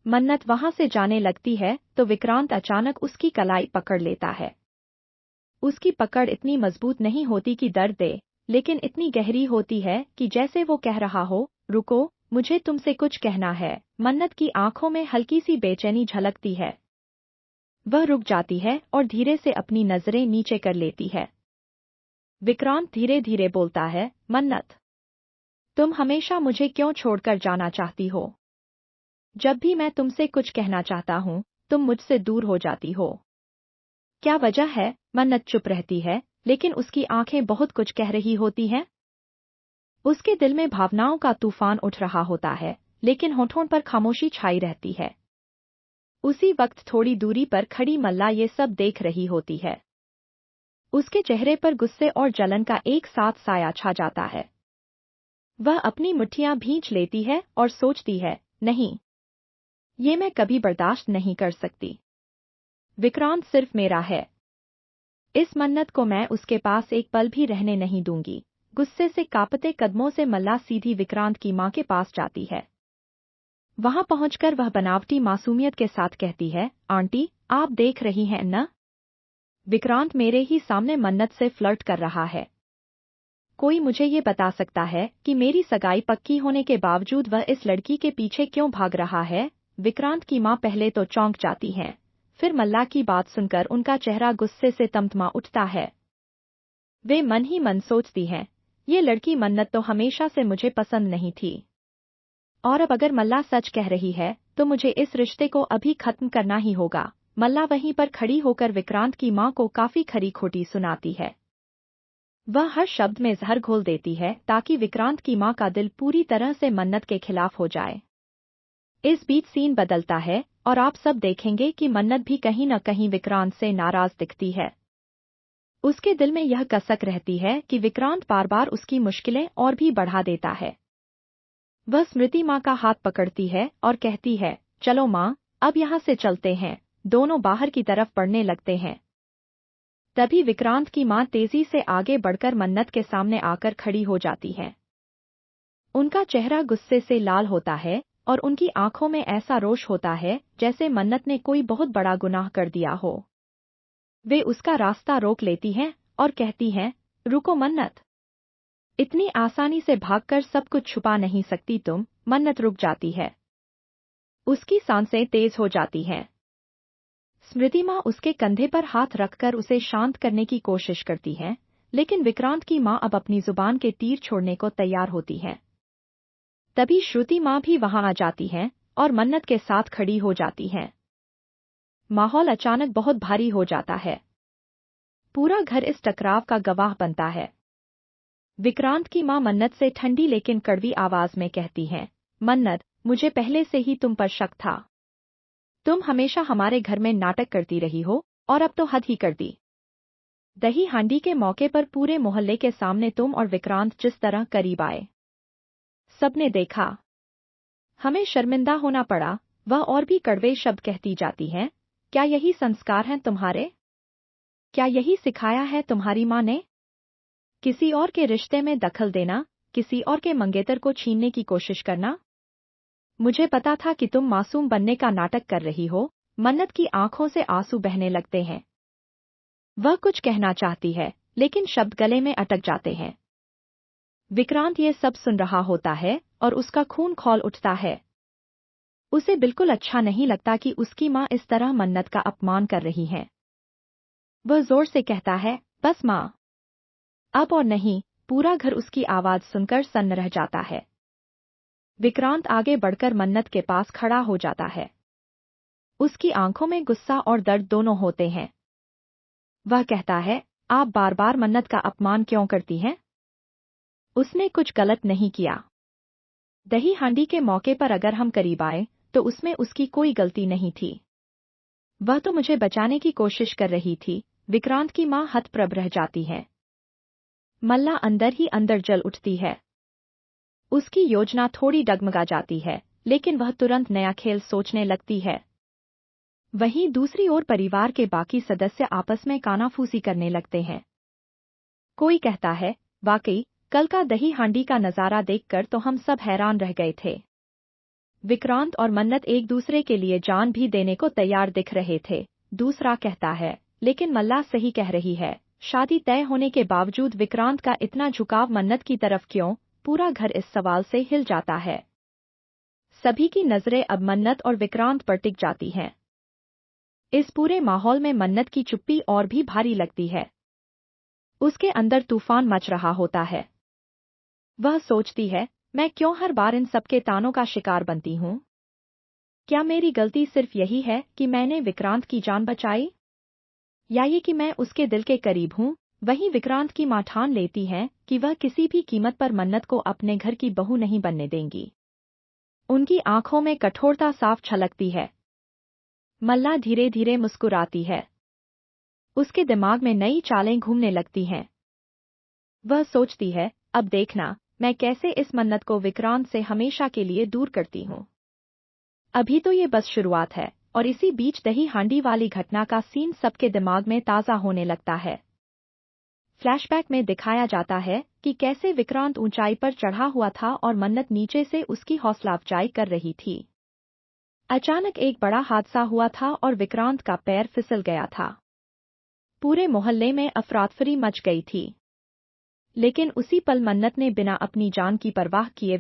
मन्नत वहां से जाने लगती है तो विक्रांत अचानक उसकी कलाई पकड़ लेता है। उसकी पकड़ इतनी मजबूत नहीं होती कि दर्द दे, लेकिन इतनी गहरी होती है कि जैसे वो कह रहा हो, रुको, मुझे तुमसे कुछ कहना है। मन्नत की आंखों में हल्की सी बेचैनी झलकती है। वह रुक जाती है और धीरे से अपनी नजरें नीचे कर लेती है। विक्रांत धीरे धीरे बोलता है, मन्नत, तुम हमेशा मुझे क्यों छोड़कर जाना चाहती हो? जब भी मैं तुमसे कुछ कहना चाहता हूँ, तुम मुझसे दूर हो जाती हो। क्या वजह है? मन्नत चुप रहती है, लेकिन उसकी आंखें बहुत कुछ कह रही होती हैं। उसके दिल में भावनाओं का तूफान उठ रहा होता है, लेकिन होठों पर खामोशी छाई रहती है। उसी वक्त थोड़ी दूरी पर खड़ी मल्ला ये सब देख रही होती है। उसके चेहरे पर गुस्से और जलन का एक साथ साया छा जाता है। वह अपनी मुट्ठियां भींच लेती है और सोचती है, नहीं, ये मैं कभी बर्दाश्त नहीं कर सकती। विक्रांत सिर्फ मेरा है। इस मन्नत को मैं उसके पास एक पल भी रहने नहीं दूंगी। गुस्से से कांपते कदमों से मल्ला सीधी विक्रांत की मां के पास जाती है। वहां पहुंचकर वह बनावटी मासूमियत के साथ कहती है, आंटी, आप देख रही हैं न? विक्रांत मेरे ही सामने मन्नत से फ्लर्ट कर रहा है। कोई मुझे ये बता सकता है कि मेरी सगाई पक्की होने के बावजूद वह इस लड़की के पीछे क्यों भाग रहा है? विक्रांत की मां पहले तो चौंक जाती हैं, फिर मल्ला की बात सुनकर उनका चेहरा गुस्से से तमतमा उठता है। वे मन ही मन सोचती हैं, ये लड़की मन्नत तो हमेशा से मुझे पसंद नहीं थी। और अब अगर मल्ला सच कह रही है, तो मुझे इस रिश्ते को अभी खत्म करना ही होगा। मल्ला वहीं पर खड़ी होकर विक्रांत की मां को काफी खरी खोटी सुनाती है। वह हर शब्द में जहर घोल देती है ताकि विक्रांत की मां का दिल पूरी तरह से मन्नत के खिलाफ हो जाए। इस बीच सीन बदलता है और आप सब देखेंगे कि मन्नत भी कहीं न कहीं विक्रांत से नाराज दिखती है। उसके दिल में यह कसक रहती है कि विक्रांत बार बार उसकी मुश्किलें और भी बढ़ा देता है। वह स्मृति मां का हाथ पकड़ती है और कहती है, चलो मां, अब यहाँ से चलते हैं। दोनों बाहर की तरफ बढ़ने लगते हैं। तभी विक्रांत की मां तेजी से आगे बढ़कर मन्नत के सामने आकर खड़ी हो जाती है। उनका चेहरा गुस्से से लाल होता है और उनकी आंखों में ऐसा रोष होता है जैसे मन्नत ने कोई बहुत बड़ा गुनाह कर दिया हो। वे उसका रास्ता रोक लेती हैं और कहती हैं, रुको मन्नत, इतनी आसानी से भागकर सब कुछ छुपा नहीं सकती तुम। मन्नत रुक जाती है। उसकी सांसें तेज हो जाती हैं। स्मृति मां उसके कंधे पर हाथ रखकर उसे शांत करने की कोशिश करती है, लेकिन विक्रांत की मां अब अपनी जुबान के तीर छोड़ने को तैयार होती है। तभी श्रुति मां भी वहां आ जाती हैं और मन्नत के साथ खड़ी हो जाती हैं। माहौल अचानक बहुत भारी हो जाता है। पूरा घर इस टकराव का गवाह बनता है। विक्रांत की मां मन्नत से ठंडी लेकिन कड़वी आवाज में कहती हैं, मन्नत, मुझे पहले से ही तुम पर शक था। तुम हमेशा हमारे घर में नाटक करती रही हो और अब तो हद ही कर दी। दही हांडी के मौके पर पूरे मोहल्ले के सामने तुम और विक्रांत जिस तरह करीब आए, सबने देखा। हमें शर्मिंदा होना पड़ा। वह और भी कड़वे शब्द कहती जाती हैं, क्या यही संस्कार हैं तुम्हारे? क्या यही सिखाया है तुम्हारी मां ने? किसी और के रिश्ते में दखल देना, किसी और के मंगेतर को छीनने की कोशिश करना। मुझे पता था कि तुम मासूम बनने का नाटक कर रही हो। मन्नत की आंखों से आंसू बहने लगते हैं। वह कुछ कहना चाहती है, लेकिन शब्द गले में अटक जाते हैं। विक्रांत ये सब सुन रहा होता है और उसका खून खौल उठता है। उसे बिल्कुल अच्छा नहीं लगता कि उसकी मां इस तरह मन्नत का अपमान कर रही है। वह जोर से कहता है, बस मां। अब और नहीं। पूरा घर उसकी आवाज सुनकर सन्न रह जाता है। विक्रांत आगे बढ़कर मन्नत के पास खड़ा हो जाता है। उसकी आंखों में गुस्सा और दर्द दोनों होते हैं। वह कहता है, आप बार बार मन्नत का अपमान क्यों करती हैं? उसने कुछ गलत नहीं किया। दही हांडी के मौके पर अगर हम करीब आए, तो उसमें उसकी कोई गलती नहीं थी। वह तो मुझे बचाने की कोशिश कर रही थी। विक्रांत की मां हतप्रभ रह जाती है। मल्ला अंदर ही अंदर जल उठती है। उसकी योजना थोड़ी डगमगा जाती है, लेकिन वह तुरंत नया खेल सोचने लगती है। वहीं दूसरी ओर परिवार के बाकी सदस्य आपस में कानाफूसी करने लगते हैं। कोई कहता है, वाकई, कल का दही हांडी का नजारा देखकर तो हम सब हैरान रह गए थे। विक्रांत और मन्नत एक दूसरे के लिए जान भी देने को तैयार दिख रहे थे। दूसरा कहता है, लेकिन मल्ला सही कह रही है। शादी तय होने के बावजूद विक्रांत का इतना झुकाव मन्नत की तरफ क्यों? पूरा घर इस सवाल से हिल जाता है। सभी की नजरें अब मन्नत और विक्रांत पर टिक जाती हैं। इस पूरे माहौल में मन्नत की चुप्पी और भी भारी लगती है। उसके अंदर तूफान मच रहा होता है। वह सोचती है, मैं क्यों हर बार इन सबके तानों का शिकार बनती हूँ? क्या मेरी गलती सिर्फ यही है कि मैंने विक्रांत की जान बचाई? या ये कि मैं उसके दिल के करीब हूँ? वहीं विक्रांत की मां ठान लेती है कि वह किसी भी कीमत पर मन्नत को अपने घर की बहू नहीं बनने देंगी। उनकी आंखों में कठोरता साफ झलकती है। मल्ला धीरे धीरे मुस्कुराती है। उसके दिमाग में नई चालें घूमने लगती हैं। वह सोचती है, अब देखना, मैं कैसे इस मन्नत को विक्रांत से हमेशा के लिए दूर करती हूँ। अभी तो ये बस शुरुआत है, और इसी बीच दही हांडी वाली घटना का सीन सबके दिमाग में ताज़ा होने लगता है। फ्लैशबैक में दिखाया जाता है कि कैसे विक्रांत ऊंचाई पर चढ़ा हुआ था और मन्नत नीचे से उसकी हौसला अफजाई कर रही थी। अचानक एक बड़ा हादसा हुआ था और विक्रांत का पैर फिसल गया था। पूरे मोहल्ले में अफरातफरी मच गई थी। लेकिन उसी पल मन्नत ने बिना अपनी जान की परवाह किए